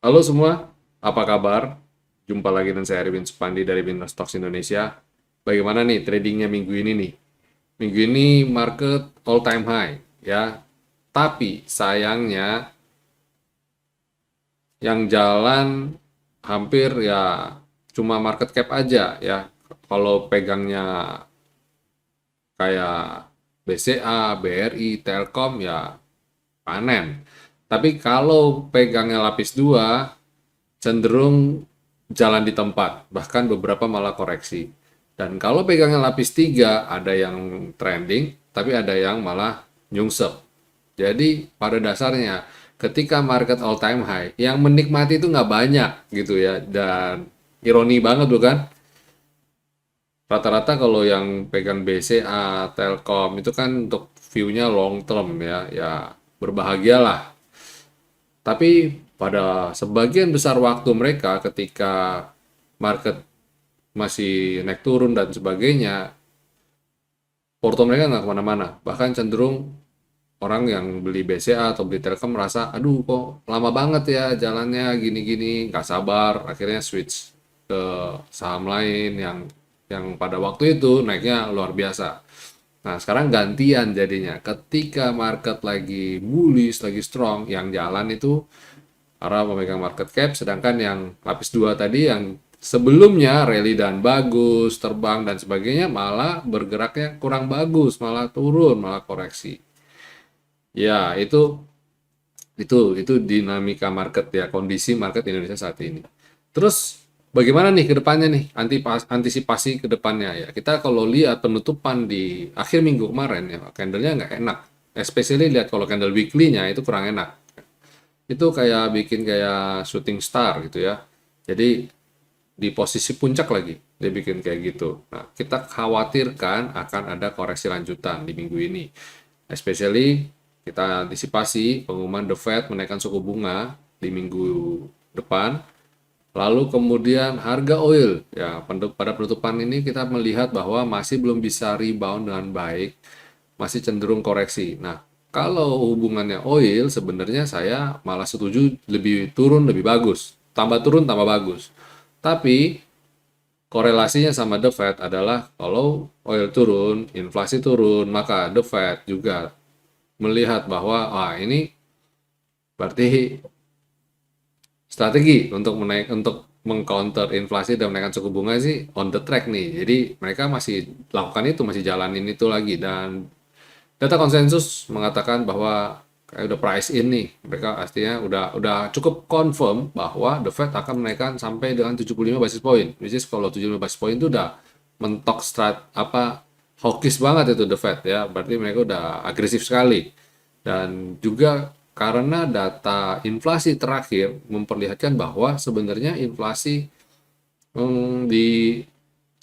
Halo semua, apa kabar? Jumpa lagi dengan saya Erwin Supandi dari Bintang Stocks Indonesia. Bagaimana nih tradingnya minggu ini nih? Minggu ini market all time high ya. Tapi sayangnya yang jalan hampir ya cuma market cap aja ya. Kalau pegangnya kayak BCA, BRI, Telkom ya panen. Tapi kalau pegangnya lapis 2 cenderung jalan di tempat, bahkan beberapa malah koreksi. Dan kalau pegangnya lapis 3 ada yang trending, tapi ada yang malah nyungsep. Jadi pada dasarnya ketika market all time high, yang menikmati itu nggak banyak gitu ya. Dan ironi banget bukan? Rata-rata kalau yang pegang BCA, Telkom itu kan untuk view-nya long term ya, ya berbahagialah. Tapi pada sebagian besar waktu mereka ketika market masih naik turun dan sebagainya, porto mereka nggak kemana-mana. Bahkan cenderung orang yang beli BCA atau beli Telkom merasa, aduh kok lama banget ya jalannya gini-gini, nggak sabar, akhirnya switch ke saham lain yang pada waktu itu naiknya luar biasa. Nah, sekarang gantian jadinya. Ketika market lagi bullish, lagi strong, yang jalan itu para pemegang market cap, sedangkan yang lapis 2 tadi yang sebelumnya rally dan bagus, terbang dan sebagainya malah bergeraknya kurang bagus, malah turun, malah koreksi. Ya, itu dinamika market ya, kondisi market Indonesia saat ini. Terus bagaimana nih ke depannya nih, antisipasi ke depannya ya. Kita kalau lihat penutupan di akhir minggu kemarin ya, candlenya nggak enak. Especially lihat kalau candle weekly-nya itu kurang enak. Itu kayak bikin kayak shooting star gitu ya. Jadi di posisi puncak lagi dia bikin kayak gitu. Nah, kita khawatirkan akan ada koreksi lanjutan di minggu ini. Especially kita antisipasi pengumuman The Fed menaikkan suku bunga di minggu depan. Lalu kemudian harga oil ya pada penutupan ini kita melihat bahwa masih belum bisa rebound dengan baik, masih cenderung koreksi. Nah, kalau hubungannya oil sebenarnya saya malah setuju lebih turun lebih bagus. Tambah turun tambah bagus. Tapi korelasinya sama The Fed adalah kalau oil turun, inflasi turun, maka The Fed juga melihat bahwa ini berarti strategi untuk mengcounter inflasi dan menaikkan suku bunga sih on the track nih. Jadi mereka masih lakukan itu, masih jalanin itu lagi dan data konsensus mengatakan bahwa kayak udah price in nih. Mereka artinya udah cukup confirm bahwa The Fed akan menaikkan sampai dengan 75 basis point. Which is kalau 75 basis point itu udah mentok hawkish banget itu The Fed ya. Berarti mereka udah agresif sekali. Dan juga karena data inflasi terakhir memperlihatkan bahwa sebenarnya inflasi di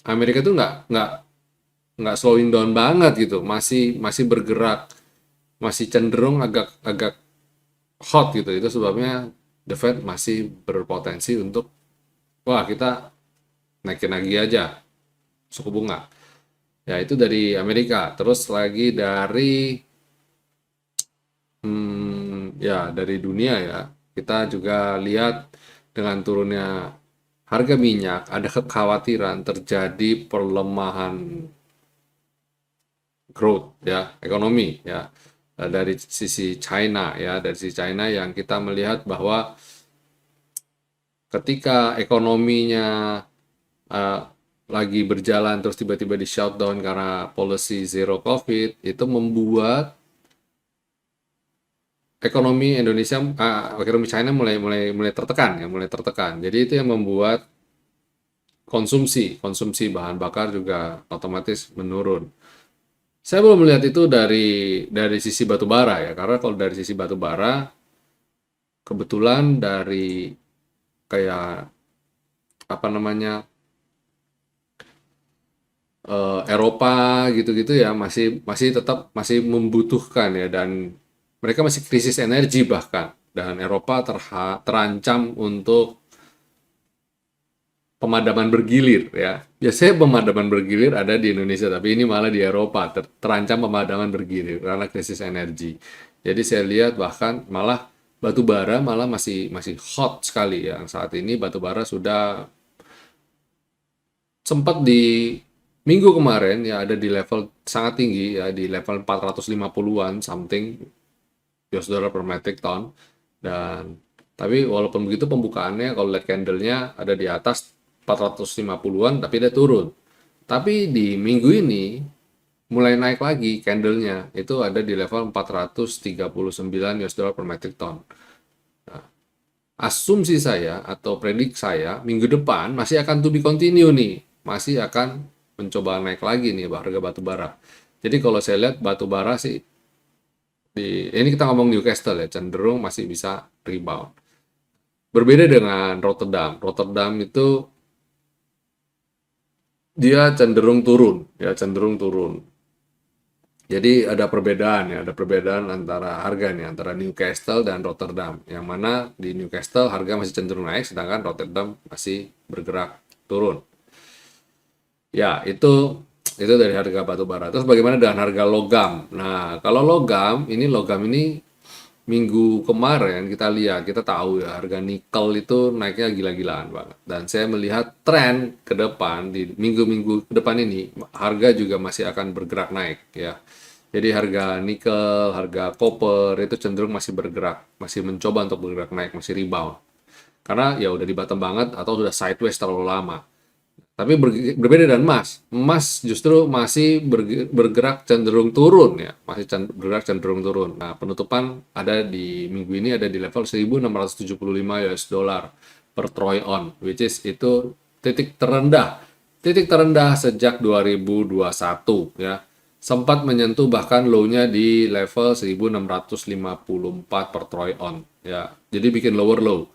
Amerika itu nggak slowing down banget gitu, masih masih bergerak, masih cenderung agak agak hot gitu. Itu sebabnya The Fed masih berpotensi untuk wah kita naikin lagi aja suku bunga. Ya itu dari Amerika. Terus lagi dari ya dari dunia ya. Kita juga lihat dengan turunnya harga minyak ada kekhawatiran terjadi perlemahan growth ya ekonomi ya. Dari sisi China ya, dari sisi China yang kita melihat bahwa ketika ekonominya eh, lagi berjalan terus tiba-tiba di shutdown karena policy zero covid itu membuat ekonomi China mulai mulai mulai tertekan ya, mulai tertekan. Jadi itu yang membuat konsumsi bahan bakar juga otomatis menurun. Saya belum melihat itu dari sisi batu bara ya, karena kalau dari sisi batu bara kebetulan dari kayak apa namanya Eropa gitu-gitu ya masih masih tetap masih membutuhkan ya dan mereka masih krisis energi bahkan dan Eropa terancam untuk pemadaman bergilir ya. Biasanya pemadaman bergilir ada di Indonesia, tapi ini malah di Eropa terancam pemadaman bergilir karena krisis energi. Jadi saya lihat bahkan malah batu bara malah masih masih hot sekali ya. Saat ini batu bara sudah sempat di minggu kemarin ya ada di level sangat tinggi ya di level 450-an something US dollar per metric ton. Dan tapi walaupun begitu pembukaannya kalau lihat candlenya ada di atas 450-an tapi dia turun. Tapi di minggu ini mulai naik lagi candlenya itu ada di level 439 US dollar per metric ton. Asumsi saya atau predik saya minggu depan masih akan to be continue nih, masih akan mencoba naik lagi nih harga batu bara. Jadi kalau saya lihat batu bara sih di ini kita ngomong Newcastle ya cenderung masih bisa rebound. Berbeda dengan Rotterdam. Rotterdam itu dia cenderung turun, ya cenderung turun. Jadi ada perbedaan ya, ada perbedaan antara harga nih antara Newcastle dan Rotterdam. Yang mana di Newcastle harga masih cenderung naik, sedangkan Rotterdam masih bergerak turun. Ya, itu dari harga batu bara. Terus bagaimana dengan harga logam? Nah, kalau logam ini minggu kemarin kita lihat, kita tahu ya harga nikel itu naiknya gila-gilaan banget. Dan saya melihat tren ke depan di minggu-minggu ke depan ini harga juga masih akan bergerak naik ya. Jadi harga nikel, harga copper itu cenderung masih bergerak, masih mencoba untuk bergerak naik, masih rebound. Karena ya udah di bottom banget atau sudah sideways terlalu lama. Tapi berbeda dengan emas. Emas justru masih bergerak cenderung turun ya, masih bergerak cenderung turun. Nah, penutupan ada di minggu ini ada di level 1675 US dollar per troy on, which is itu titik terendah. Titik terendah sejak 2021 ya. Sempat menyentuh bahkan low-nya di level 1654 per troy on ya. Jadi bikin lower low.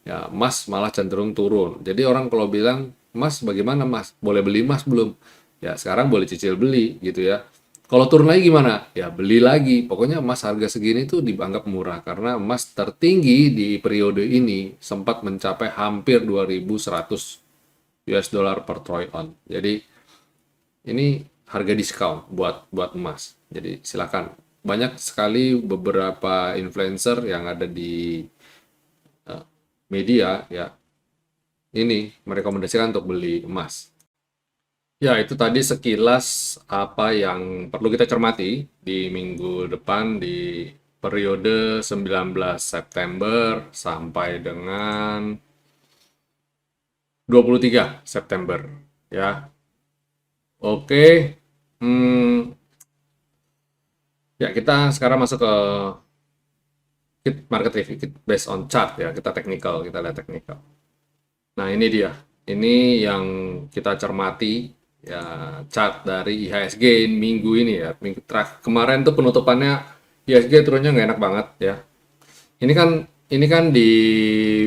Ya, emas malah cenderung turun. Jadi orang kalau bilang, "Mas, bagaimana Mas? Boleh beli emas belum?" Ya, sekarang boleh cicil beli gitu ya. Kalau turun lagi gimana? Ya, beli lagi. Pokoknya emas harga segini tuh dianggap murah karena emas tertinggi di periode ini sempat mencapai hampir 2.100 US dollar per troy on. Jadi ini harga diskon buat buat emas. Jadi silakan. Banyak sekali beberapa influencer yang ada di media ya ini merekomendasikan untuk beli emas. Ya, itu tadi sekilas apa yang perlu kita cermati di minggu depan di periode 19 September sampai dengan 23 September ya. Oke. Hmm, ya kita sekarang masuk ke market review based on chart ya. Kita technical, kita lihat technical. Nah, ini dia. Ini yang kita cermati ya chart dari IHSG minggu ini ya. Minggu terakhir kemarin tuh penutupannya IHSG turunnya nggak enak banget ya. Ini kan di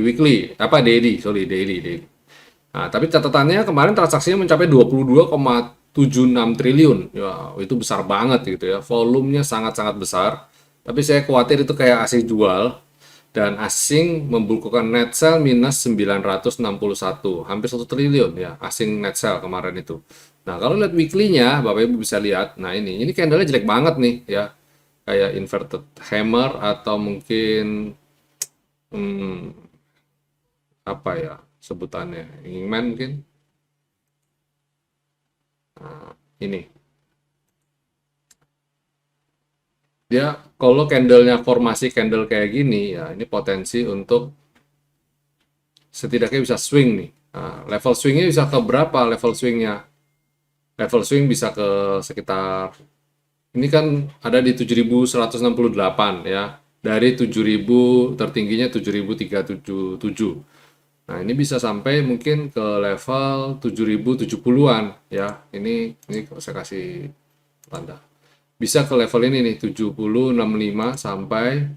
weekly apa daily, sorry daily. Nah, tapi catatannya kemarin transaksinya mencapai 22,76 triliun. Ya, itu besar banget gitu ya. Volumenya sangat-sangat besar. Tapi saya khawatir itu kayak asing jual dan asing membukukan net sell minus 961, hampir 1 triliun ya asing net sell kemarin itu. Nah, kalau lihat weekly-nya Bapak Ibu bisa lihat, nah ini candle-nya jelek banget nih ya. Kayak inverted hammer atau mungkin hmm, apa ya sebutannya? Wingman mungkin. Ini. Dia kalau candle-nya formasi candle kayak gini ya ini potensi untuk setidaknya bisa swing nih. Nah, level swingnya bisa ke berapa level swingnya? Level swing bisa ke sekitar ini kan ada di 7.168 ya. Dari 7.000 tertingginya 7.377. Nah, ini bisa sampai mungkin ke level 7.070-an ya. Ini saya kasih tanda. Bisa ke level ini nih 7065 sampai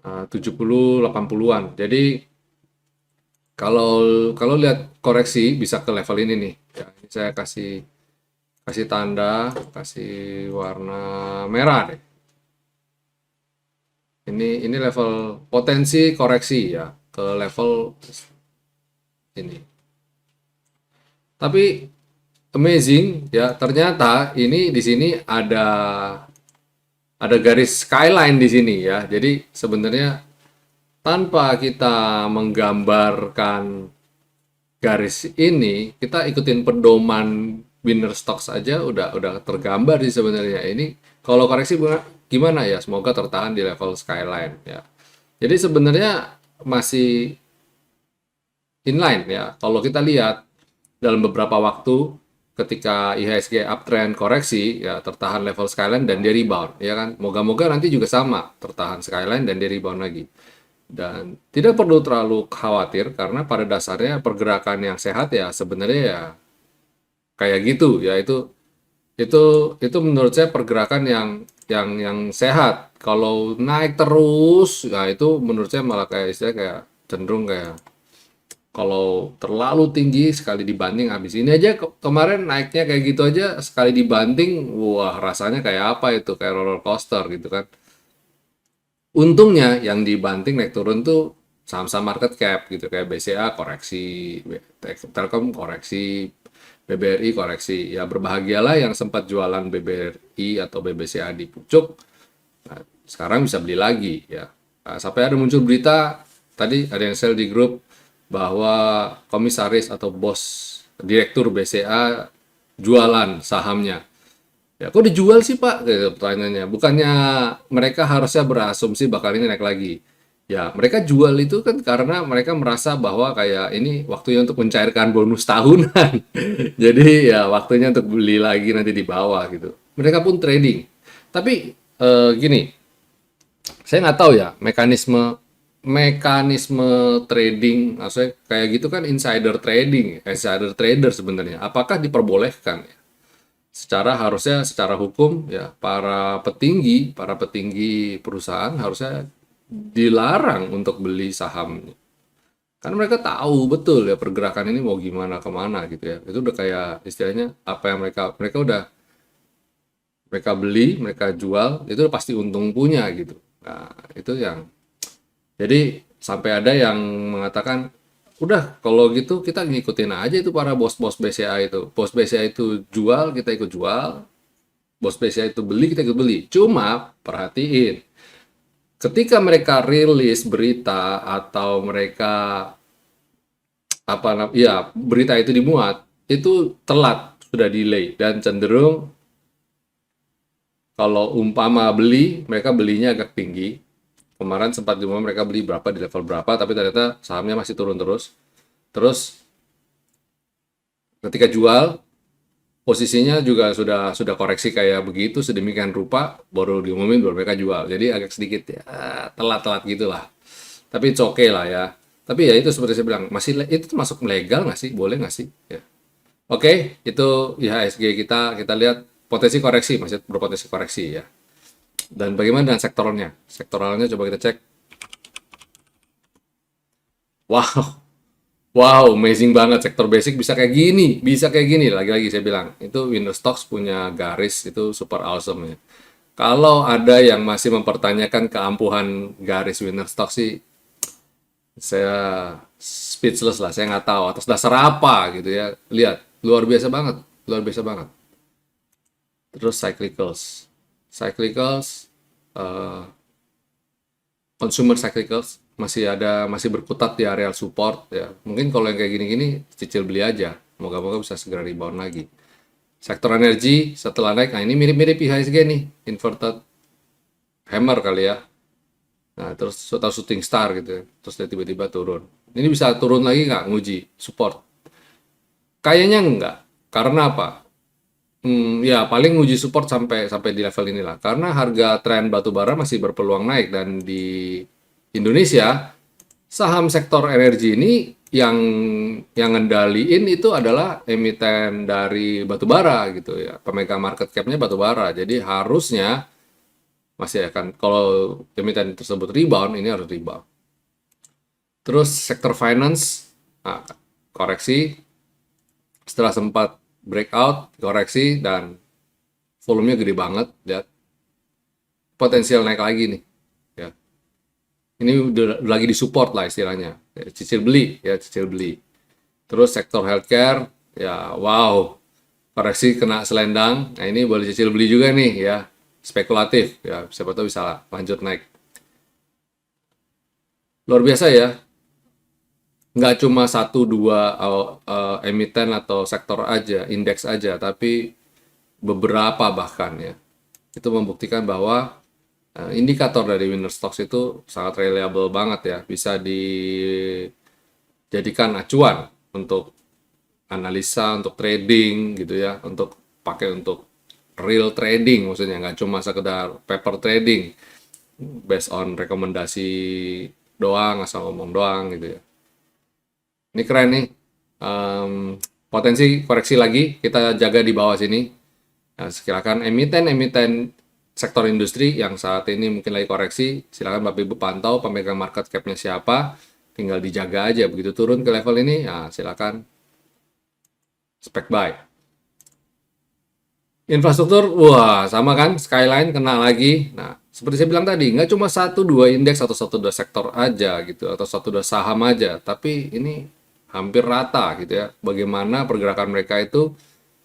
7080-an. Jadi kalau kalau lihat koreksi bisa ke level ini nih. Ya, ini saya kasih kasih tanda, kasih warna merah deh. Ini level potensi koreksi ya ke level ini. Tapi amazing ya ternyata ini di sini ada ada garis skyline di sini ya. Jadi sebenarnya tanpa kita menggambarkan garis ini, kita ikutin pedoman winner stocks aja udah tergambar sih sebenarnya. Ini kalau koreksi gimana ya? Semoga tertahan di level skyline ya. Jadi sebenarnya masih inline ya. Kalau kita lihat dalam beberapa waktu ketika IHSG uptrend koreksi ya tertahan level skyline dan dia rebound ya kan. Moga-moga nanti juga sama tertahan skyline dan dia rebound lagi. Dan tidak perlu terlalu khawatir karena pada dasarnya pergerakan yang sehat ya sebenarnya ya kayak gitu ya itu itu menurut saya pergerakan yang sehat. Kalau naik terus ya itu menurut saya malah kayak istilah kayak cenderung kayak kalau terlalu tinggi sekali dibanting habis ini aja kemarin naiknya kayak gitu aja sekali dibanting wah rasanya kayak apa itu kayak roller coaster gitu kan. Untungnya yang dibanting naik turun tuh saham-saham market cap gitu kayak BCA koreksi, Telkom koreksi, BBRI koreksi. Ya berbahagialah yang sempat jualan BBRI atau BBCA di pucuk. Nah, sekarang bisa beli lagi ya. Nah, sampai ada muncul berita tadi ada yang sell di grup bahwa komisaris atau bos direktur BCA jualan sahamnya. Ya, kok dijual sih Pak? Gitu, pertanyaannya. Bukannya mereka harusnya berasumsi bakal ini naik lagi. Ya, mereka jual itu kan karena mereka merasa bahwa kayak ini waktunya untuk mencairkan bonus tahunan. Jadi ya waktunya untuk beli lagi nanti di bawah gitu. Mereka pun trading. Tapi gini, saya nggak tahu ya mekanisme mekanisme trading, maksudnya kayak gitu kan insider trader sebenarnya. Apakah diperbolehkan? Secara harusnya secara hukum ya para petinggi perusahaan harusnya dilarang untuk beli sahamnya. Karena mereka tahu betul ya pergerakan ini mau gimana kemana gitu ya. Itu udah kayak istilahnya apa yang mereka udah mereka beli, mereka jual, itu udah pasti untung punya gitu. Nah, itu yang jadi sampai ada yang mengatakan udah kalau gitu kita ngikutin aja itu para bos-bos BCA itu. Bos BCA itu jual, kita ikut jual. Bos BCA itu beli, kita ikut beli. Cuma perhatiin, ketika mereka rilis berita atau mereka ya berita itu dimuat, itu telat, sudah delay dan cenderung kalau umpama beli, mereka belinya agak tinggi. Kemarin sempat diumumin mereka beli berapa di level berapa, tapi ternyata sahamnya masih turun terus. Terus ketika jual, posisinya juga sudah koreksi kayak begitu sedemikian rupa, baru diumumin baru mereka jual. Jadi agak sedikit ya telat-telat gitulah. Tapi it's okay lah ya. Tapi ya itu seperti saya bilang, itu masuk legal nggak sih? Boleh nggak sih? Ya. Oke, itu IHSG kita lihat potensi koreksi, masih berpotensi koreksi ya. Dan bagaimana dengan sektoralnya? Sektoralnya coba kita cek. Wow, wow, amazing banget. Sektor basic bisa kayak gini, bisa kayak gini. Lagi-lagi saya bilang, itu Windows Stocks punya garis itu super awesome ya. Kalau ada yang masih mempertanyakan keampuhan garis Winner Stock sih, saya speechless lah. Saya nggak tahu atas dasar apa gitu ya. Lihat, luar biasa banget, luar biasa banget. Terus cyclicals, eh, consumer cyclicals masih berkutat di area support ya. Mungkin kalau yang kayak gini-gini cicil beli aja. Moga-moga bisa segera rebound lagi. Sektor energi setelah naik, nah ini mirip-mirip IHSG nih, inverted hammer kali ya. Nah terus atau shooting star gitu ya. Terus dia tiba-tiba turun. Ini bisa turun lagi nggak nguji support? Kayaknya enggak. Karena apa? Ya paling uji support sampai sampai di level inilah. Karena harga tren batu bara masih berpeluang naik dan di Indonesia saham sektor energi ini yang ngendaliin itu adalah emiten dari batu bara gitu ya. Pemegang market cap-nya batu bara. Jadi harusnya masih akan kalau emiten tersebut rebound ini harus rebound. Terus sektor finance koreksi setelah sempat breakout, koreksi, dan volumenya gede banget, lihat. Potensial naik lagi nih. Ya. Ini udah lagi disupport lah istilahnya. Ya, cicil beli, ya cicil beli. Terus sektor healthcare, ya wow. Koreksi kena selendang. Nah ini boleh cicil beli juga nih ya. spekulatif ya, siapa tahu bisa lanjut naik. Luar biasa ya, nggak cuma satu dua emiten atau sektor aja, indeks aja, tapi beberapa bahkan ya. Itu membuktikan bahwa indikator dari winner stocks itu sangat reliable banget ya, bisa dijadikan acuan untuk analisa, untuk trading gitu ya, untuk pakai untuk real trading, maksudnya nggak cuma sekedar paper trading based on rekomendasi doang, asal ngomong doang gitu ya. Ini keren nih. Potensi koreksi lagi kita jaga di bawah sini. Nah, silakan emiten-emiten sektor industri yang saat ini mungkin lagi koreksi, silakan Bapak Ibu pantau pemegang market cap-nya siapa, tinggal dijaga aja. Begitu turun ke level ini, ya silakan spec buy. Infrastruktur, wah sama kan, Skyline kena lagi. Nah, seperti saya bilang tadi, nggak cuma satu dua indeks atau satu dua sektor aja gitu, atau satu dua saham aja, tapi ini hampir rata gitu ya. Bagaimana pergerakan mereka itu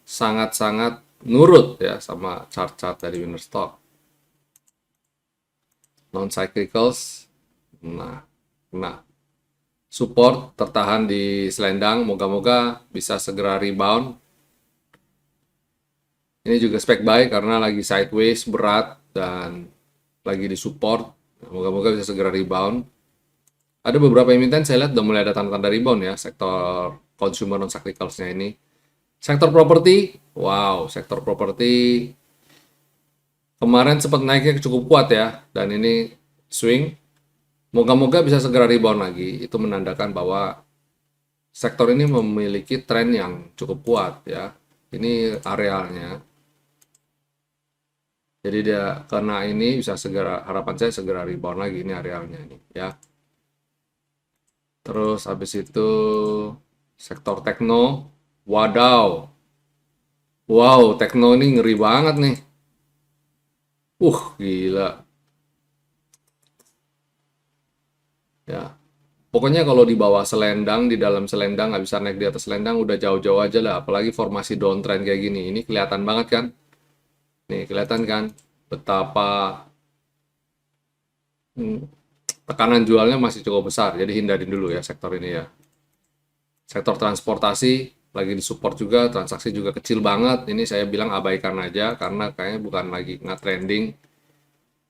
sangat-sangat nurut ya sama chart-chart dari winner stock. Non cyclicals, nah support tertahan di selendang, moga-moga bisa segera rebound. Ini juga spec buy karena lagi sideways berat dan lagi di support. Moga-moga bisa segera rebound. Ada beberapa emiten saya lihat udah mulai ada tanda-tanda rebound ya, sektor consumer non cyclicalsnya ini. Sektor properti, wow, sektor properti kemarin sempat naiknya cukup kuat ya, dan ini swing. Moga-moga bisa segera rebound lagi. Itu menandakan bahwa sektor ini memiliki tren yang cukup kuat ya. Ini arealnya. Jadi dia karena ini bisa segera, harapan saya segera rebound lagi, ini arealnya ini ya. Terus habis itu sektor tekno, wadaw. Wow, tekno ini ngeri banget nih. Gila. Ya, pokoknya kalau di bawah selendang, di dalam selendang, nggak bisa naik di atas selendang, udah jauh-jauh aja lah. Apalagi formasi downtrend kayak gini. Ini kelihatan banget kan? Nih, kelihatan kan? Betapa tekanan jualnya masih cukup besar. Jadi hindarin dulu ya sektor ini ya. Sektor transportasi lagi disupport juga, transaksi juga kecil banget. Ini saya bilang abaikan aja karena kayaknya bukan lagi nge-trending.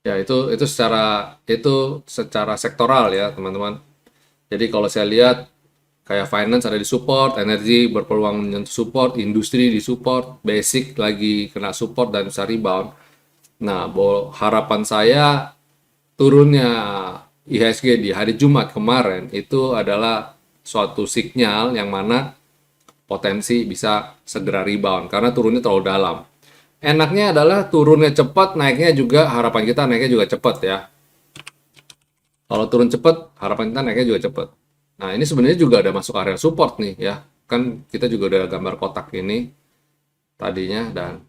Ya itu secara sektoral ya teman-teman. Jadi kalau saya lihat kayak finance ada di support, energi berpeluang menyentuh support, industri di support, basic lagi kena support dan bisa rebound. Nah, harapan saya turunnya IHSG di hari Jumat kemarin itu adalah suatu sinyal yang mana potensi bisa segera rebound karena turunnya terlalu dalam. Enaknya adalah turunnya cepat, naiknya juga harapan kita naiknya juga cepat ya. Kalau turun cepat, harapan kita naiknya juga cepat. Nah, ini sebenarnya juga ada masuk area support nih ya. Kan kita juga udah gambar kotak ini tadinya dan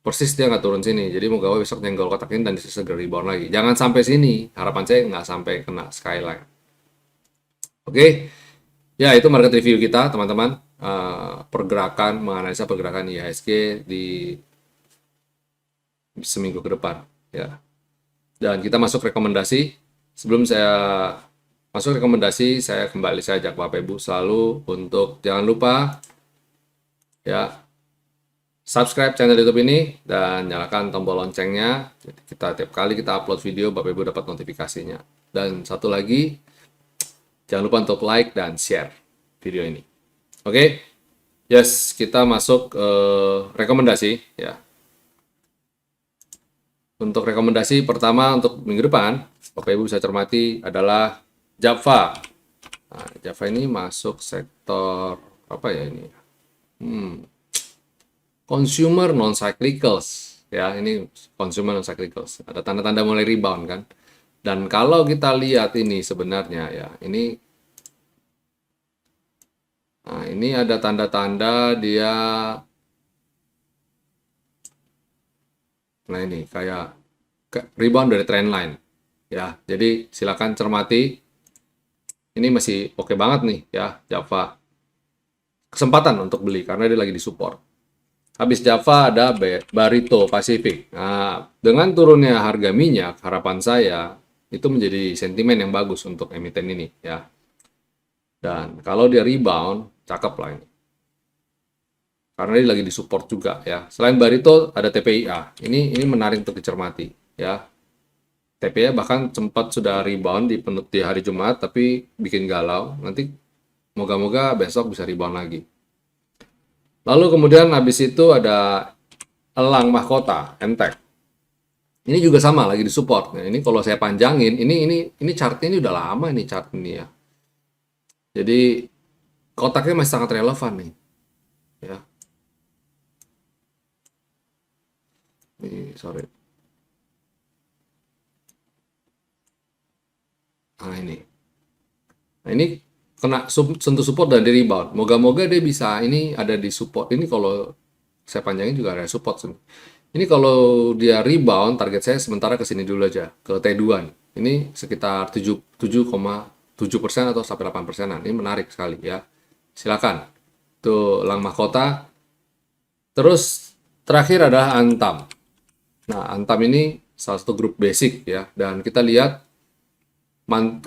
persis dia nggak turun sini. Jadi moga besok nyenggol kotak ini dan bisa segera rebound lagi. Jangan sampai sini. Harapan saya nggak sampai kena skyline. Oke, ya itu market review kita teman-teman. Pergerakan, menganalisa pergerakan IHSG di seminggu ke depan ya. Dan kita masuk rekomendasi. Sebelum saya masuk rekomendasi, saya ajak Bapak Ibu selalu untuk jangan lupa ya subscribe channel YouTube ini dan nyalakan tombol loncengnya. Jadi tiap kali kita upload video, Bapak Ibu dapat notifikasinya. Dan satu lagi, jangan lupa untuk like dan share video ini. Oke, yes, kita masuk rekomendasi ya. Untuk rekomendasi pertama untuk minggu depan, Bapak Ibu bisa cermati adalah Java. Nah, Java ini masuk sektor apa ya ini? Consumer non cyclicals ya, ini consumer non cyclicals. Ada tanda-tanda mulai rebound kan. Dan kalau kita lihat ini sebenarnya ya, ini ada tanda-tanda dia. Nah ini kayak rebound dari trendline ya. Jadi silakan cermati. Ini masih oke banget nih ya Java. Kesempatan untuk beli karena dia lagi di support. Habis Java ada Barito Pacific. Nah, dengan turunnya harga minyak, harapan saya itu menjadi sentimen yang bagus untuk emiten ini ya. Dan kalau dia rebound, cakep lah ini. Karena dia lagi disupport juga ya. Selain Barito ada TPIA. Ini menarik untuk dicermati ya. TPIA bahkan sempat sudah rebound di hari Jumat tapi bikin galau. Nanti moga-moga besok bisa rebound lagi. Lalu kemudian habis itu ada Elang Mahkota, MTEK. Ini juga sama lagi disupport. Nah, ini kalau saya panjangin, ini chartnya ini udah lama nih chart ini ya. Jadi kotaknya masih sangat relevan nih. Ya. Ini sorry. Nah ini. Nah ini kena sentuh support dan di rebound. Moga-moga dia bisa ini ada di support. Ini kalau saya panjangin juga ada support. Ini kalau dia rebound, target saya sementara ke sini dulu aja, ke T2. Ini sekitar 7,7% atau sampai 8%. Ini menarik sekali ya. Silakan. Itu Lang Mahkota. Terus terakhir adalah Antam. Nah, Antam ini salah satu grup basic ya. Dan kita lihat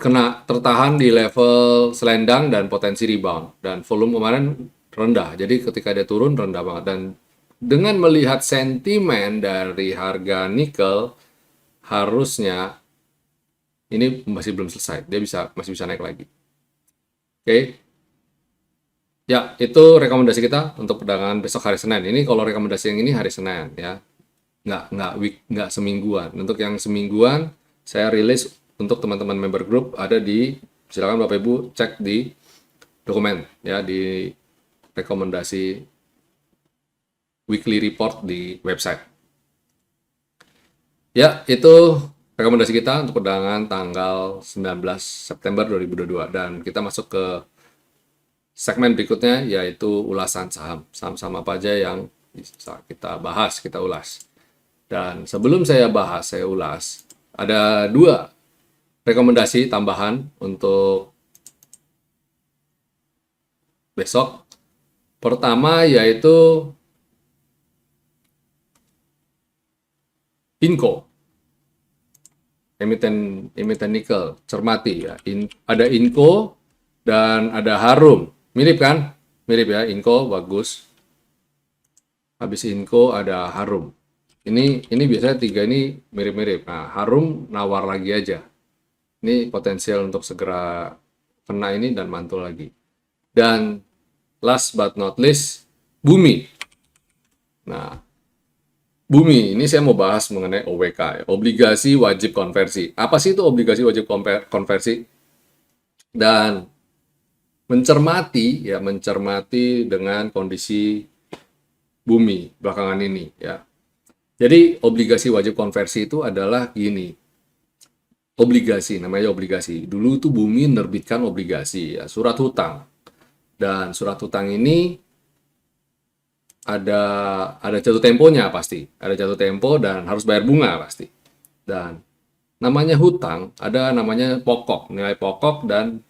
kena tertahan di level selendang dan potensi rebound. Dan volume kemarin rendah. Jadi ketika dia turun rendah banget. Dan dengan melihat sentimen dari harga nikel, harusnya ini masih belum selesai. Dia masih bisa naik lagi. Oke. Ya, itu rekomendasi kita untuk perdagangan besok hari Senin. Ini kalau rekomendasi yang ini hari Senin ya. Nggak semingguan. Untuk yang semingguan, saya rilis untuk teman-teman member group ada silakan Bapak Ibu cek di dokumen ya, di rekomendasi weekly report di website. Ya, itu rekomendasi kita untuk perdagangan tanggal 19 September 2022 dan kita masuk ke segmen berikutnya yaitu ulasan saham. Saham-saham apa aja yang bisa kita bahas, kita ulas. Dan sebelum saya bahas, saya ulas, ada 2 rekomendasi tambahan untuk besok. Pertama yaitu Inco, emiten nikel, cermati ya. Ada Inco dan ada Harum, mirip kan? Mirip ya, Inco bagus. Habis Inco ada Harum. Ini biasanya 3 ini mirip-mirip. Nah, Harum nawar lagi aja. Ini potensial untuk segera kena ini dan mantul lagi. Dan last but not least, Bumi. Nah, Bumi, ini saya mau bahas mengenai OWK, ya, obligasi wajib konversi. Apa sih itu obligasi wajib konversi? Dan mencermati dengan kondisi Bumi belakangan ini ya. Jadi obligasi wajib konversi itu adalah gini. Obligasi, namanya obligasi. Dulu tuh Bumi menerbitkan obligasi ya, surat hutang. Dan surat hutang ini ada jatuh temponya pasti. Ada jatuh tempo dan harus bayar bunga pasti. Dan namanya hutang, ada namanya pokok, nilai pokok dan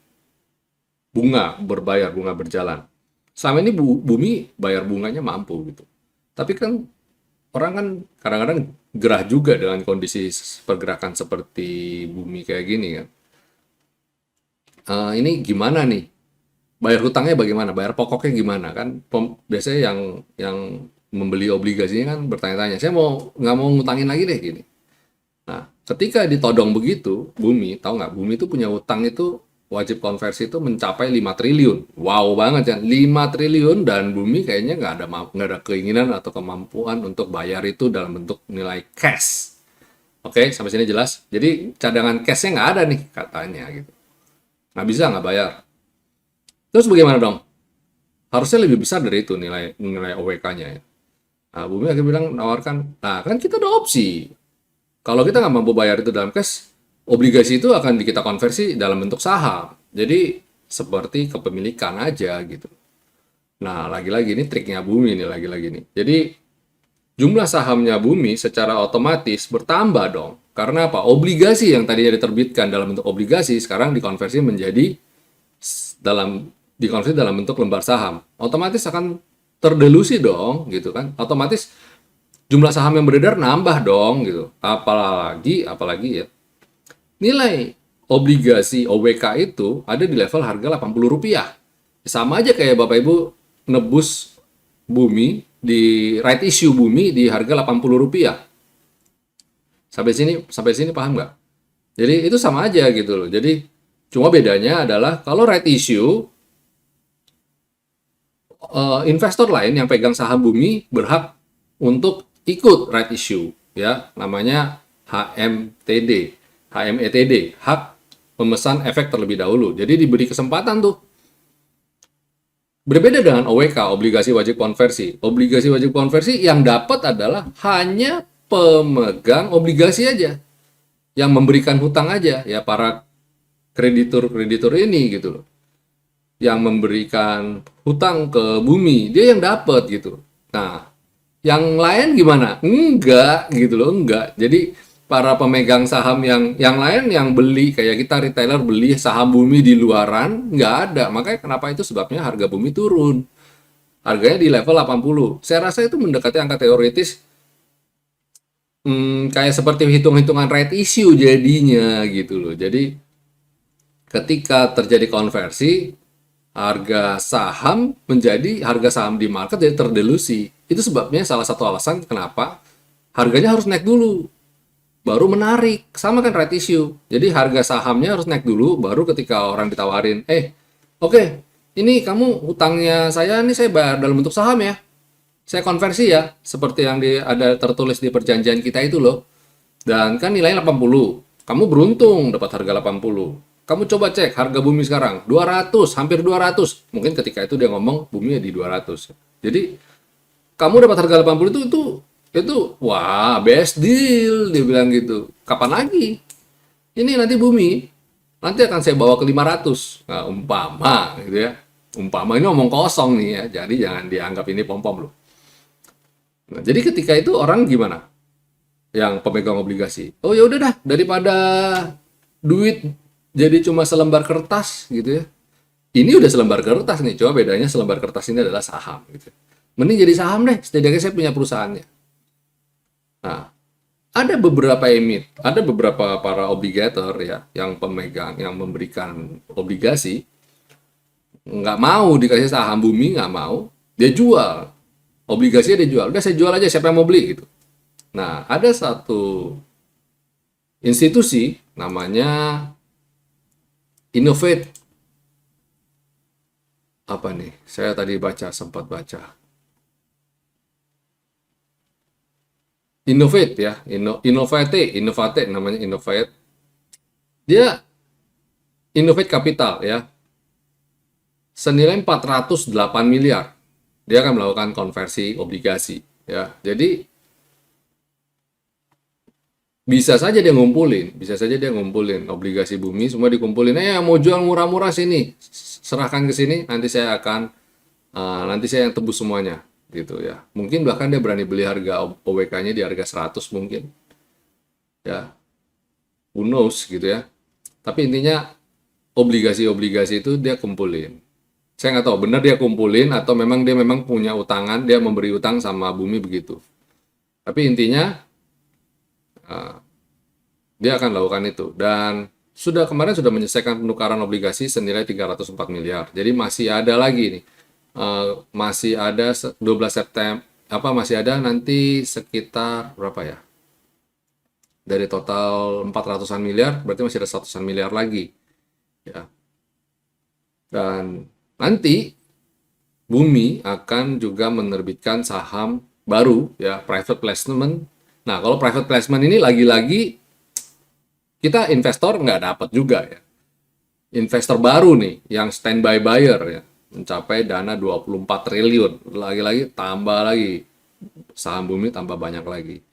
bunga berbayar, bunga berjalan. Selama ini Bumi bayar bunganya mampu gitu. Tapi kan orang kan kadang-kadang gerah juga dengan kondisi pergerakan seperti Bumi kayak gini kan. Ini gimana nih? Bayar hutangnya bagaimana? Bayar pokoknya gimana? Kan biasanya yang membeli obligasinya kan bertanya-tanya, saya nggak mau ngutangin lagi deh gini. Nah, ketika ditodong begitu, Bumi, tahu nggak? Bumi itu punya hutang itu wajib konversi itu mencapai 5 triliun. Wow banget kan, 5 triliun dan Bumi kayaknya nggak ada keinginan atau kemampuan untuk bayar itu dalam bentuk nilai cash. Oke, sampai sini jelas. Jadi cadangan cashnya nggak ada nih katanya gitu. Nggak bisa nggak bayar. Terus bagaimana dong? Harusnya lebih besar dari itu nilai OWK-nya ya. Nah, Bumi akhirnya bilang nawarkan, nah kan kita ada opsi. Kalau kita nggak mampu bayar itu dalam cash, obligasi itu akan kita konversi dalam bentuk saham. Jadi seperti kepemilikan aja gitu. Nah, lagi-lagi ini triknya Bumi nih lagi-lagi nih. Jadi jumlah sahamnya Bumi secara otomatis bertambah dong. Karena apa? Obligasi yang tadinya diterbitkan dalam bentuk obligasi sekarang dikonversi dalam bentuk lembar saham. Otomatis akan terdelusi dong gitu kan. Otomatis jumlah saham yang beredar nambah dong gitu. Apalagi ya, nilai obligasi OWK itu ada di level harga Rp80. Sama aja kayak Bapak Ibu nebus bumi di right issue bumi di harga Rp80. Sampai sini paham nggak? Jadi itu sama aja gitu loh. Jadi cuma bedanya adalah kalau right issue, investor lain yang pegang saham bumi berhak untuk ikut right issue, ya namanya HMTD, HMETD, hak pemesan efek terlebih dahulu. Jadi diberi kesempatan tuh. Berbeda dengan OWK, obligasi wajib konversi. Obligasi wajib konversi yang dapat adalah hanya pemegang obligasi aja, yang memberikan hutang aja, ya para kreditur ini gitu loh. Yang memberikan hutang ke bumi, dia yang dapat gitu. Nah, yang lain gimana? Enggak gitu loh, enggak. Jadi para pemegang saham yang lain yang beli, kayak kita retailer beli saham bumi di luaran, nggak ada. Makanya kenapa itu sebabnya harga bumi turun. Harganya di level 80. Saya rasa itu mendekati angka teoritis, kayak seperti hitung-hitungan right issue jadinya gitu loh. Jadi ketika terjadi konversi, harga saham menjadi harga saham di market jadi terdelusi. Itu sebabnya salah satu alasan kenapa harganya harus naik dulu, baru menarik. Sama kan right issue. Jadi harga sahamnya harus naik dulu, baru ketika orang ditawarin, oke, ini kamu hutangnya saya, ini saya bayar dalam bentuk saham ya. Saya konversi ya, seperti yang ada tertulis di perjanjian kita itu loh. Dan kan nilainya 80. Kamu beruntung dapat harga 80. Kamu coba cek harga bumi sekarang, 200, hampir 200. Mungkin ketika itu dia ngomong bumi di 200. Jadi kamu dapat harga 80 itu wah, best deal, dia bilang gitu. Kapan lagi? Ini nanti bumi, nanti akan saya bawa ke 500. Nah, umpama gitu ya. Umpama ini ngomong kosong nih ya, jadi jangan dianggap ini pom-pom loh. Nah, jadi ketika itu orang gimana? Yang pemegang obligasi. Oh ya udah dah, daripada duit jadi cuma selembar kertas gitu ya. Ini udah selembar kertas nih, coba bedanya selembar kertas ini adalah saham gitu. Mending jadi saham deh, setidaknya saya punya perusahaannya. Nah, ada beberapa para obligator ya, yang pemegang, yang memberikan obligasi, nggak mau dikasih saham bumi, nggak mau, dia jual. Obligasinya dia jual, udah saya jual aja, siapa yang mau beli gitu. Nah, ada satu institusi namanya Innovate. Apa nih? Saya tadi sempat baca. Innovate ya, Innovate namanya Innovate. Dia Innovate Capital ya. Senilai 408 miliar. Dia akan melakukan konversi obligasi ya. Jadi bisa saja dia ngumpulin obligasi bumi semua dikumpulin. Mau jual murah-murah sini, serahkan ke sini, nanti saya yang tebus semuanya gitu ya. Mungkin bahkan dia berani beli harga OWK-nya di harga 100 mungkin. Ya. Who knows gitu ya. Tapi intinya obligasi-obligasi itu dia kumpulin. Saya nggak tahu benar dia kumpulin atau memang dia punya utangan, dia memberi utang sama bumi begitu. Tapi intinya dia akan lakukan itu, dan kemarin sudah menyelesaikan penukaran obligasi senilai 304 miliar. Jadi masih ada lagi nih, masih ada 12 September, masih ada nanti sekitar berapa ya? Dari total 400-an miliar, berarti masih ada 100-an miliar lagi. Ya. Dan nanti bumi akan juga menerbitkan saham baru ya, private placement. Nah, kalau private placement ini lagi-lagi kita investor nggak dapat juga ya. Investor baru nih yang standby buyer ya, mencapai dana 24 triliun. Lagi-lagi tambah lagi. Saham bumi tambah banyak lagi.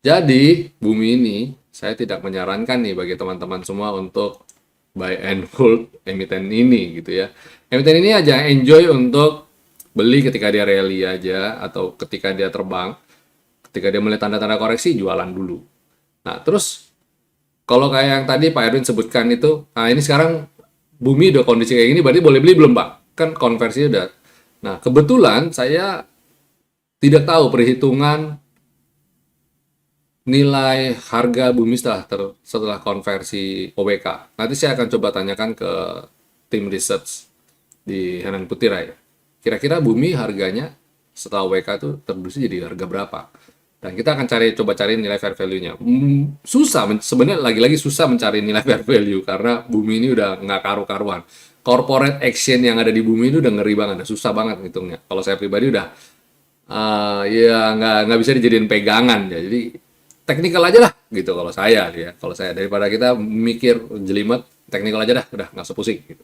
Jadi, bumi ini saya tidak menyarankan nih bagi teman-teman semua untuk buy and hold emiten ini gitu ya. Emiten ini aja enjoy untuk beli ketika dia rally aja, atau ketika dia terbang. Ketika dia melihat tanda-tanda koreksi, jualan dulu. Nah, terus kalau kayak yang tadi Pak Erwin sebutkan itu, nah ini sekarang bumi udah kondisi kayak gini, berarti boleh beli belum Pak? Kan konversi udah. Nah, kebetulan saya tidak tahu perhitungan nilai harga bumi setelah konversi OWK. Nanti saya akan coba tanyakan ke tim research di Henan Putirai. Kira-kira bumi harganya setelah OWK itu terdeduksi jadi harga berapa? Dan kita akan coba cari nilai fair value-nya. Susah, sebenarnya lagi-lagi susah mencari nilai fair value karena bumi ini udah nggak karu-karuan. Corporate action yang ada di bumi itu udah ngeri banget, udah susah banget ngitungnya. Kalau saya pribadi udah ya nggak bisa dijadiin pegangan ya. Jadi teknikal aja lah gitu kalau saya ya. Kalau saya daripada kita mikir jelimet, teknikal aja dah, udah nggak usah pusing gitu.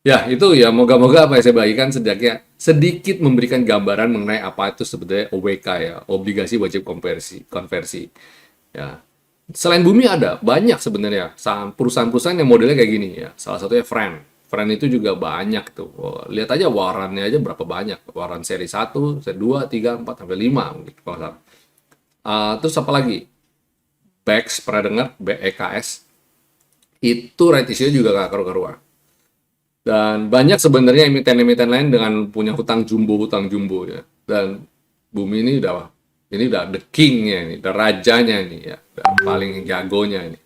Ya, itu ya moga-moga apa yang saya bagikan sedikit memberikan gambaran mengenai apa itu sebenarnya OWK ya, obligasi wajib konversi. Ya. Selain bumi ada banyak sebenarnya perusahaan-perusahaan yang modelnya kayak gini ya. Salah satunya Friend. Friend itu juga banyak tuh. Oh, lihat aja warannya aja berapa banyak. Waran seri 1, seri 2, 3, 4 sampai 5 mungkin kalau salah. Terus apa lagi? BEX, pernah dengar? BEKS. Itu right issue juga gak karu-karuan. Dan banyak sebenarnya emiten-emiten lain dengan punya hutang jumbo ya. Dan bumi ini udah the king-nya ini, udah rajanya ini ya, udah paling jagonya ini.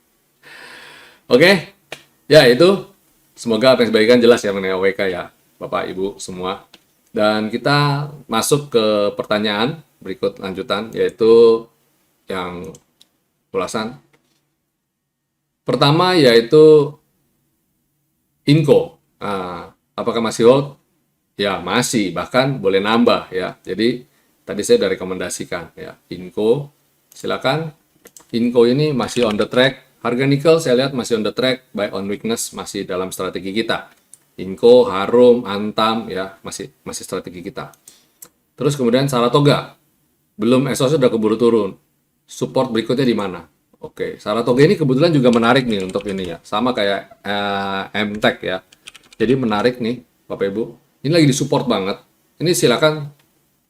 Oke. Ya itu. Semoga apa yang sebagian jelas ya mengenai OWK ya, Bapak Ibu semua. Dan kita masuk ke pertanyaan berikut lanjutan yaitu yang ulasan. Pertama yaitu Inco. Apakah masih hold? Ya, masih. Bahkan boleh nambah ya. Jadi, tadi saya sudah rekomendasikan ya. Inco, silakan. Inco ini masih on the track. Harga nikel saya lihat masih on the track. Buy on weakness masih dalam strategi kita. Inco, Harum, Antam ya, masih strategi kita. Terus kemudian Saratoga. Belum ESOS sudah keburu turun. Support berikutnya di mana? Oke, Saratoga ini kebetulan juga menarik nih untuk ini ya. Sama kayak MTech ya. Jadi menarik nih, Bapak Ibu. Ini lagi disupport banget. Ini silakan.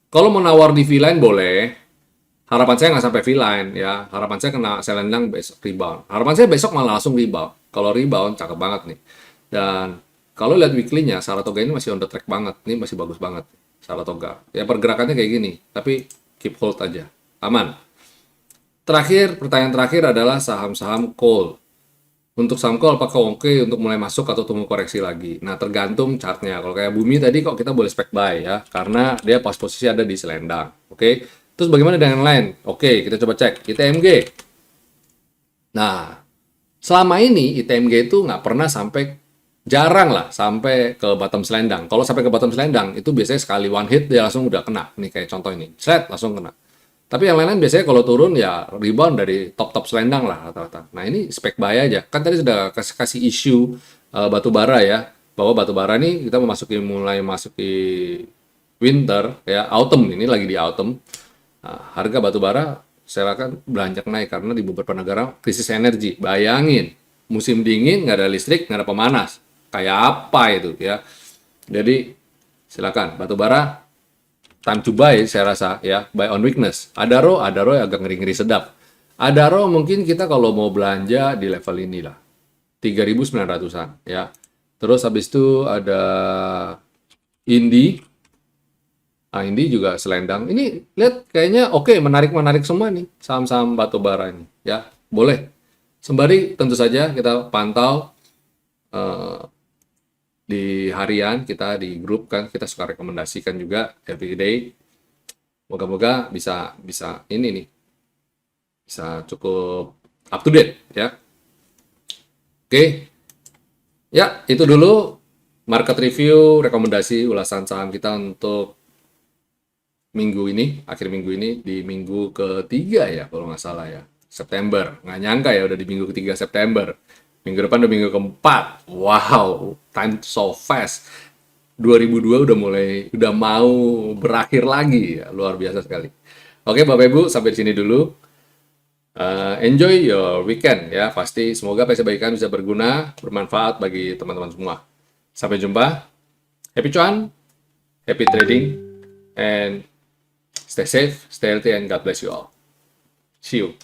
Kalau mau nawar di V-line boleh. Harapan saya nggak sampai V-line ya. Harapan saya kena selendang besok rebound. Harapan saya besok malah langsung rebound. Kalau rebound cakep banget nih. Dan kalau lihat weekly-nya, Saratoga ini masih on the track banget. Ini masih bagus banget. Saratoga. Ya pergerakannya kayak gini. Tapi keep hold aja. Aman. Terakhir, pertanyaan terakhir adalah saham-saham coal. Untuk saham coal apakah oke untuk mulai masuk atau tunggu koreksi lagi? Nah, tergantung chartnya. Kalau kayak bumi tadi kok kita boleh spek buy ya, karena dia pas posisi ada di selendang. Oke. Terus bagaimana dengan yang lain? Oke, kita coba cek. ITMG. Nah, selama ini ITMG itu nggak pernah jarang lah sampai ke bottom selendang. Kalau sampai ke bottom selendang, itu biasanya sekali one hit dia langsung udah kena. Nih kayak contoh ini. Set, langsung kena. Tapi yang lain-lain biasanya kalau turun ya rebound dari top-top selendang lah rata-rata. Nah ini spek buy aja. Kan tadi sudah kasih isu batu bara ya. Bahwa batu bara ini kita mulai memasuki winter ya, autumn ini lagi di autumn. Nah, harga batu bara saya akan beranjak naik karena di beberapa negara krisis energi. Bayangin musim dingin nggak ada listrik, nggak ada pemanas. Kayak apa itu ya. Jadi silakan batu bara time to buy saya rasa ya, buy on weakness. Adaro agak ngeri-ngeri sedap. Adaro mungkin kita kalau mau belanja di level inilah 3.900-an ya. Terus habis itu ada Indi. Indi juga selendang. Ini lihat kayaknya oke, menarik semua nih saham-saham batu bara ini ya. Boleh. Sembari tentu saja kita pantau di harian kita di grup kan kita suka rekomendasikan juga every day. Moga-moga bisa ini nih bisa cukup up to date ya. Oke. Ya, itu dulu market review, rekomendasi ulasan saham kita untuk minggu ini, akhir minggu ini di minggu ketiga ya kalau nggak salah ya. September. Nggak nyangka ya udah di minggu ketiga September. Minggu depan udah minggu keempat. Wow, time so fast. 2002 udah mau berakhir lagi ya. Luar biasa sekali. Oke, Bapak Ibu, sampai di sini dulu. Enjoy your weekend ya. Pasti semoga apa yang saya bagikan bisa berguna, bermanfaat bagi teman-teman semua. Sampai jumpa. Happy cuan, happy trading, and stay safe, stay healthy, and God bless you all. See you.